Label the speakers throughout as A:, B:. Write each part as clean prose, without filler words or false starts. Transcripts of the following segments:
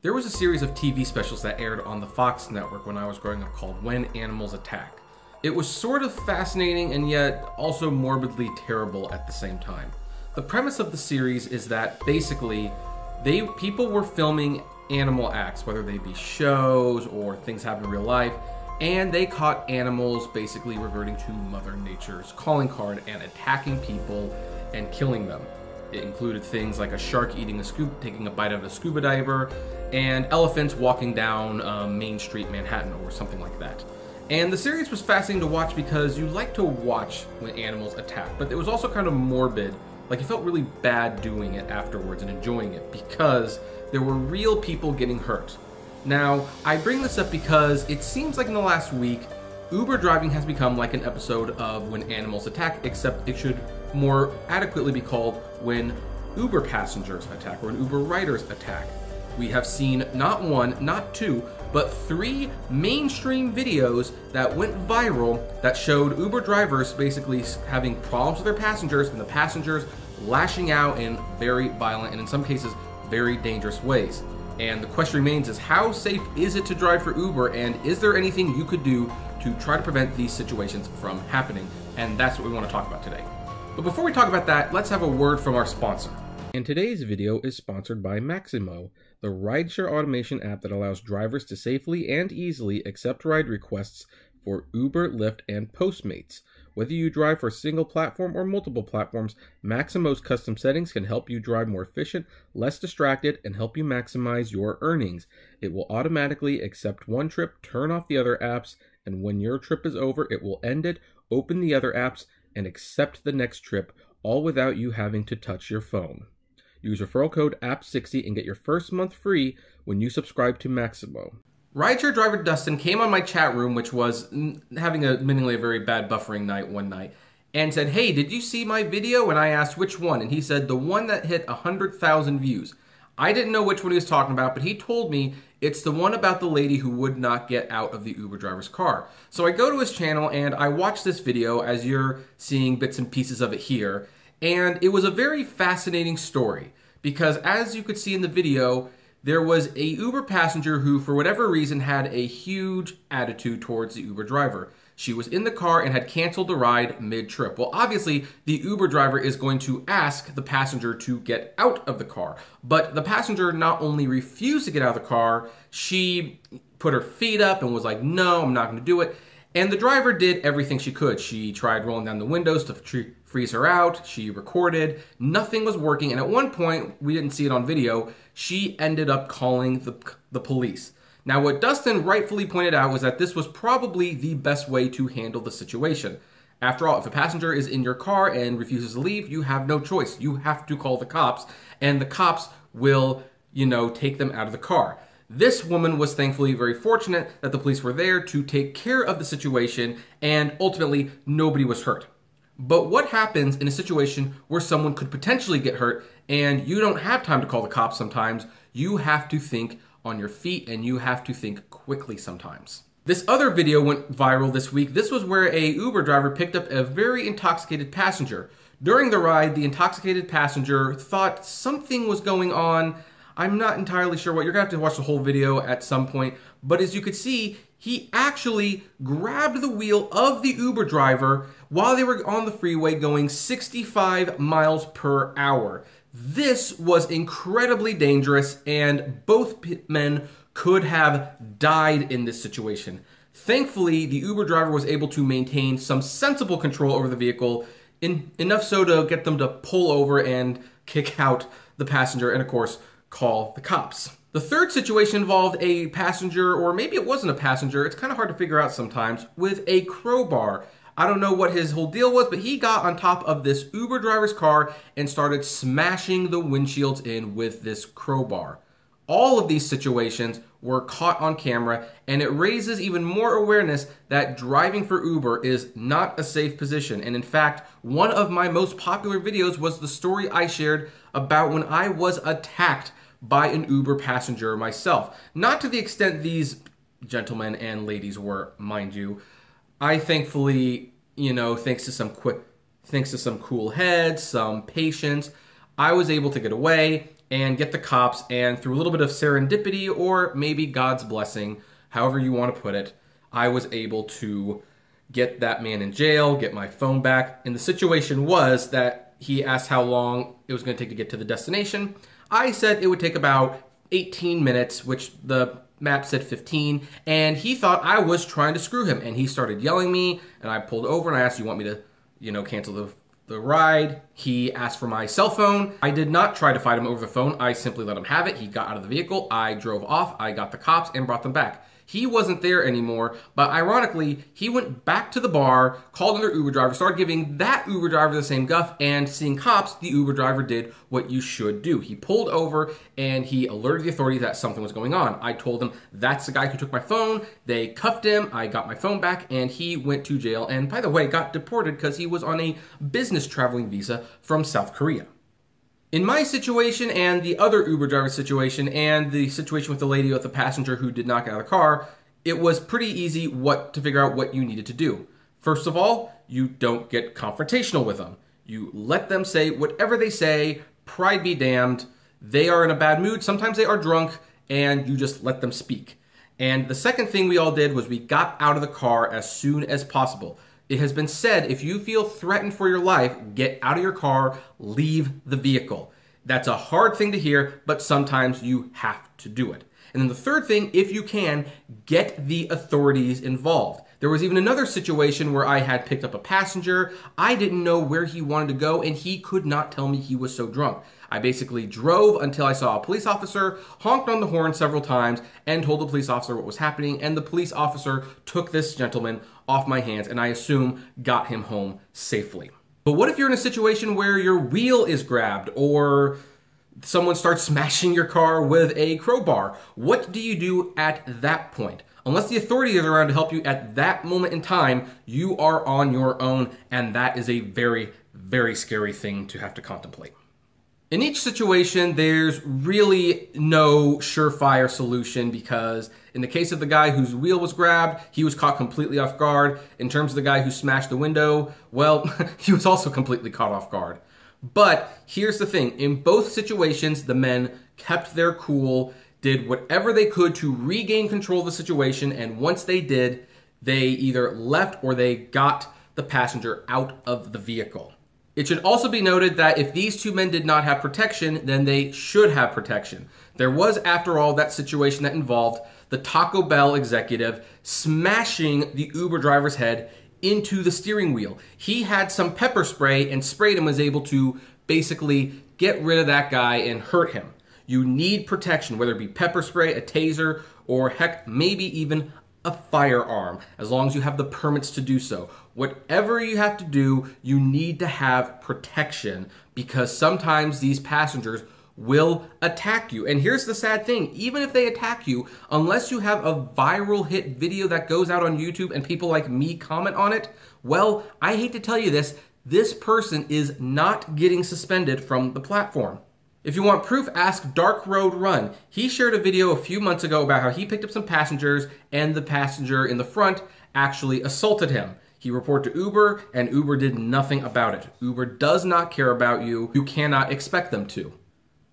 A: There was a series of TV specials that aired on the Fox network when I was growing up called When Animals Attack. It was sort of fascinating and yet also morbidly terrible at the same time. The premise of the series is that basically people were filming animal acts, whether they be shows or things happen in real life, and they caught animals basically reverting to Mother Nature's calling card and attacking people and killing them. It included things like a shark taking a bite out of a scuba diver, and elephants walking down Main Street, Manhattan, or something like that. And the series was fascinating to watch because you like to watch when animals attack, but it was also kind of morbid. Like, you felt really bad doing it afterwards and enjoying it because there were real people getting hurt. Now, I bring this up because it seems like in the last week, Uber driving has become like an episode of When Animals Attack, except it should more adequately be called When Uber Passengers Attack or When Uber Riders Attack. We have seen not one, not two, but 3 mainstream videos that went viral that showed Uber drivers basically having problems with their passengers and the passengers lashing out in very violent and in some cases very dangerous ways. And the question remains is, how safe is it to drive for Uber, and is there anything you could do to try to prevent these situations from happening? And that's what we want to talk about today. But before we talk about that, let's have a word from our sponsor. And today's video is sponsored by Maximo, the rideshare automation app that allows drivers to safely and easily accept ride requests for Uber, Lyft, and Postmates. Whether you drive for a single platform or multiple platforms, Maximo's custom settings can help you drive more efficient, less distracted, and help you maximize your earnings. It will automatically accept one trip, turn off the other apps, and when your trip is over, it will end it, open the other apps, and accept the next trip, all without you having to touch your phone. Use referral code APP60 and get your first month free when you subscribe to Maximo. Rideshare driver Dustin came on my chat room, which was having admittedly a very bad buffering night one night, and said, "Hey, did you see my video?" And I asked which one, and he said the one that hit 100,000 views. I didn't know which one he was talking about, but he told me it's the one about the lady who would not get out of the Uber driver's car. So I go to his channel and I watch this video, as you're seeing bits and pieces of it here, and it was a very fascinating story because, as you could see in the video, there was a Uber passenger who, for whatever reason, had a huge attitude towards the Uber driver. She was in the car and had canceled the ride mid-trip. Well, obviously, the Uber driver is going to ask the passenger to get out of the car. But the passenger not only refused to get out of the car, she put her feet up and was like, "No, I'm not going to do it." And the driver did everything she could. She tried rolling down the windows to freeze her out. She recorded. Nothing was working. And at one point, we didn't see it on video, she ended up calling the police. Now, what Dustin rightfully pointed out was that this was probably the best way to handle the situation. After all, if a passenger is in your car and refuses to leave, you have no choice. You have to call the cops, and the cops will, take them out of the car. This woman was thankfully very fortunate that the police were there to take care of the situation, and ultimately nobody was hurt. But what happens in a situation where someone could potentially get hurt and you don't have time to call the cops sometimes? You have to think on your feet and you have to think quickly sometimes. This other video went viral this week. This was where a Uber driver picked up a very intoxicated passenger. During the ride, the intoxicated passenger thought something was going on. I'm not entirely sure what. You're going to have to watch the whole video at some point. But as you could see, he actually grabbed the wheel of the Uber driver while they were on the freeway going 65 miles per hour. This was incredibly dangerous, and both men could have died in this situation. Thankfully, the Uber driver was able to maintain some sensible control over the vehicle, enough so to get them to pull over and kick out the passenger and, of course, call the cops. The third situation involved a passenger, or maybe it wasn't a passenger, it's kind of hard to figure out sometimes, with a crowbar. I don't know what his whole deal was, but he got on top of this Uber driver's car and started smashing the windshields in with this crowbar. All of these situations were caught on camera, and it raises even more awareness that driving for Uber is not a safe position. And in fact, one of my most popular videos was the story I shared about when I was attacked by an Uber passenger myself. Not to the extent these gentlemen and ladies were, mind you. I thankfully, thanks to some cool heads, some patience, I was able to get away. and get the cops, and through a little bit of serendipity or maybe God's blessing, however you want to put it, I was able to get that man in jail, get my phone back. And the situation was that he asked how long it was going to take to get to the destination. I said it would take about 18 minutes, which the map said 15, and he thought I was trying to screw him, and he started yelling at me, and I pulled over and I asked, you want me to, cancel the ride? He asked for my cell phone. I did not try to fight him over the phone. I simply let him have it. He got out of the vehicle. I drove off. I got the cops and brought them back. He wasn't there anymore, but ironically, he went back to the bar, called another Uber driver, started giving that Uber driver the same guff, and seeing cops, the Uber driver did what you should do. He pulled over and he alerted the authorities that something was going on. I told them, that's the guy who took my phone. They cuffed him. I got my phone back and he went to jail. And by the way, got deported because he was on a business traveling visa from South Korea. In my situation and the other Uber driver situation and the situation with the lady with the passenger who did not get out of the car, it was pretty easy to figure out what you needed to do. First of all, you don't get confrontational with them. You let them say whatever they say, pride be damned. They are in a bad mood, sometimes they are drunk, and you just let them speak. And the second thing we all did was we got out of the car as soon as possible. It has been said, if you feel threatened for your life, get out of your car, leave the vehicle. That's a hard thing to hear, but sometimes you have to do it. And then the third thing, if you can, get the authorities involved. There was even another situation where I had picked up a passenger. I didn't know where he wanted to go, and he could not tell me, he was so drunk. I basically drove until I saw a police officer, honked on the horn several times, and told the police officer what was happening, and the police officer took this gentleman off my hands, and I assume got him home safely. But what if you're in a situation where your wheel is grabbed, or someone starts smashing your car with a crowbar? What do you do at that point? Unless the authorities are around to help you at that moment in time, you are on your own, and that is a very, very scary thing to have to contemplate. In each situation, there's really no surefire solution because in the case of the guy whose wheel was grabbed, he was caught completely off guard. In terms of the guy who smashed the window, well, he was also completely caught off guard. But here's the thing, in both situations, the men kept their cool, did whatever they could to regain control of the situation, and once they did, they either left or they got the passenger out of the vehicle. It should also be noted that if these two men did not have protection, then they should have protection. There was, after all, that situation that involved the Taco Bell executive smashing the Uber driver's head into the steering wheel. He had some pepper spray and sprayed him, was able to basically get rid of that guy and hurt him. You need protection, whether it be pepper spray, a taser, or heck, maybe even a firearm, as long as you have the permits to do so. Whatever you have to do, you need to have protection because sometimes these passengers will attack you. And here's the sad thing, even if they attack you, unless you have a viral hit video that goes out on YouTube and people like me comment on it, well, I hate to tell you this person is not getting suspended from the platform. If you want proof, ask Dark Road Run. He shared a video a few months ago about how he picked up some passengers and the passenger in the front actually assaulted him. He reported to Uber and Uber did nothing about it. Uber does not care about you. You cannot expect them to.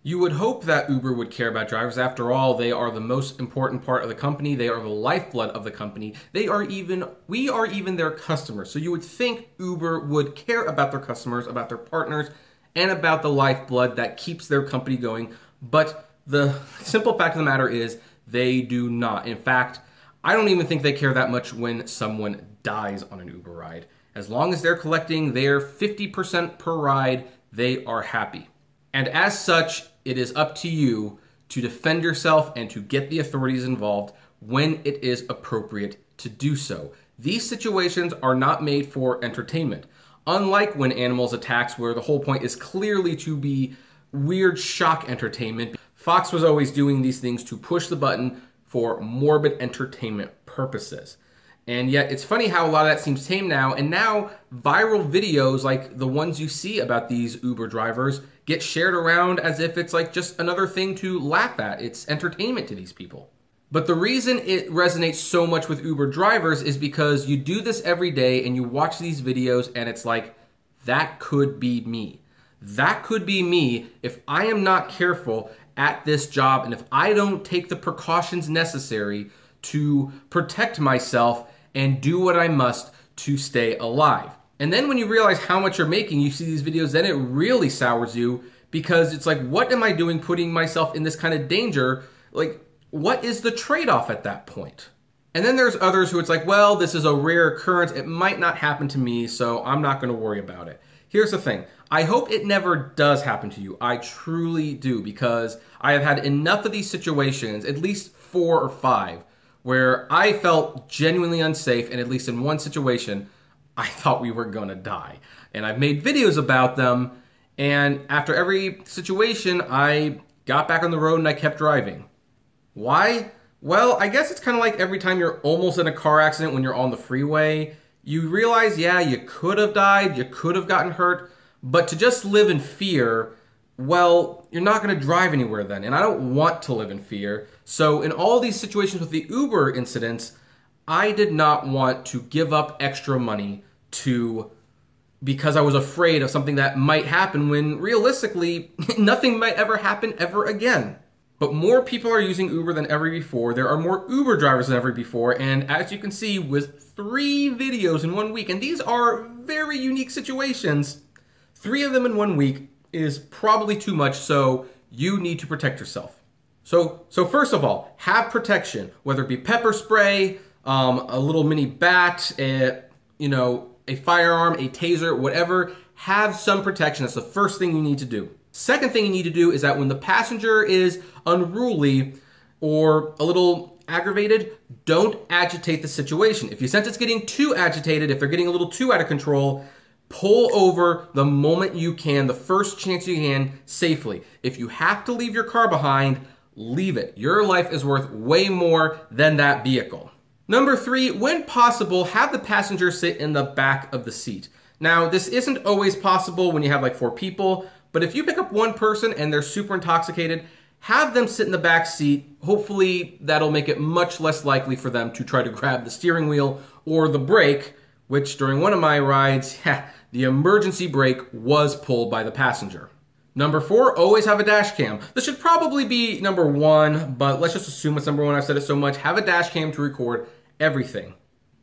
A: You would hope that Uber would care about drivers. After all, they are the most important part of the company. They are the lifeblood of the company. We are even their customers. So you would think Uber would care about their customers, about their partners, and about the lifeblood that keeps their company going. But the simple fact of the matter is they do not. In fact, I don't even think they care that much when someone dies on an Uber ride. As long as they're collecting their 50% per ride, they are happy. And as such, it is up to you to defend yourself and to get the authorities involved when it is appropriate to do so. These situations are not made for entertainment. Unlike when animals attacks, where the whole point is clearly to be weird shock entertainment, Fox was always doing these things to push the button for morbid entertainment purposes. And yet it's funny how a lot of that seems tame now, and now viral videos like the ones you see about these Uber drivers get shared around as if it's like just another thing to laugh at. It's entertainment to these people. But the reason it resonates so much with Uber drivers is because you do this every day and you watch these videos and it's like, that could be me. That could be me if I am not careful at this job and if I don't take the precautions necessary to protect myself and do what I must to stay alive. And then when you realize how much you're making, you see these videos, then it really sours you, because it's like, what am I doing putting myself in this kind of danger? Like, what is the trade-off at that point? And then there's others who it's like, well, this is a rare occurrence. It might not happen to me, so I'm not going to worry about it. Here's the thing. I hope it never does happen to you. I truly do, because I have had enough of these situations, at least 4 or 5, where I felt genuinely unsafe, and at least in one situation, I thought we were going to die. And I've made videos about them, and after every situation, I got back on the road and I kept driving. Why? Well, I guess it's kind of like every time you're almost in a car accident when you're on the freeway. You realize, yeah, you could have died, you could have gotten hurt, but to just live in fear, well, you're not going to drive anywhere then. And I don't want to live in fear. So in all these situations with the Uber incidents, I did not want to give up extra money because I was afraid of something that might happen when realistically nothing might ever happen ever again. But more people are using Uber than ever before. There are more Uber drivers than ever before. And as you can see, with 3 videos in 1 week, and these are very unique situations, 3 of them in 1 week is probably too much, so you need to protect yourself. So first of all, have protection, whether it be pepper spray, a little mini bat, a firearm, a taser, whatever. Have some protection. That's the first thing you need to do. Second thing you need to do is that when the passenger is unruly or a little aggravated, don't agitate the situation. If you sense it's getting too agitated, if they're getting a little too out of control, pull over the moment you can, the first chance you can, safely. If you have to leave your car behind, leave it. Your life is worth way more than that vehicle. Number 3, when possible, have the passenger sit in the back of the seat. Now, this isn't always possible when you have like 4 people, but if you pick up one person and they're super intoxicated, have them sit in the back seat. Hopefully that'll make it much less likely for them to try to grab the steering wheel or the brake, which during one of my rides, the emergency brake was pulled by the passenger. Number 4, always have a dash cam. This should probably be number 1, but let's just assume it's number 1. I've said it so much. Have a dash cam to record everything.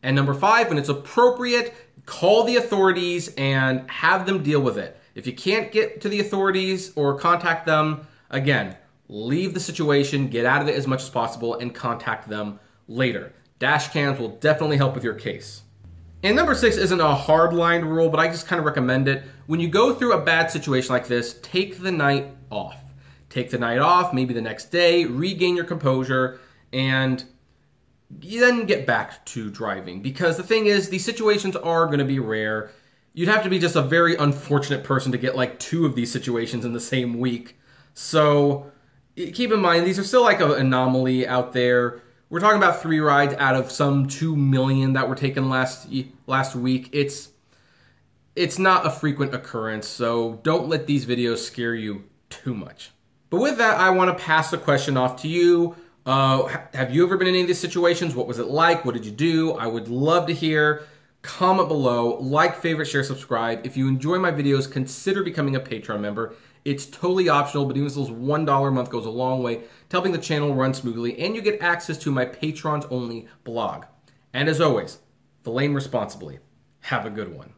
A: And number 5, when it's appropriate, call the authorities and have them deal with it. If you can't get to the authorities or contact them, again, leave the situation, get out of it as much as possible, and contact them later. Dash cams will definitely help with your case. And number 6 isn't a hard-line rule, but I just kind of recommend it. When you go through a bad situation like this, take the night off. Take the night off, maybe the next day, regain your composure, and then get back to driving. Because the thing is, these situations are going to be rare. You'd have to be just a very unfortunate person to get like 2 of these situations in the same week. So keep in mind, these are still like an anomaly out there. We're talking about 3 rides out of some 2 million that were taken last week. It's not a frequent occurrence, so don't let these videos scare you too much. But with that, I want to pass the question off to you. Have you ever been in any of these situations? What was it like? What did you do? I would love to hear. Comment below, like, favorite, share, subscribe. If you enjoy my videos, consider becoming a Patreon member. It's totally optional, but even as little as $1 a month goes a long way to helping the channel run smoothly, and you get access to my Patrons only blog. And as always, fillet responsibly. Have a good one.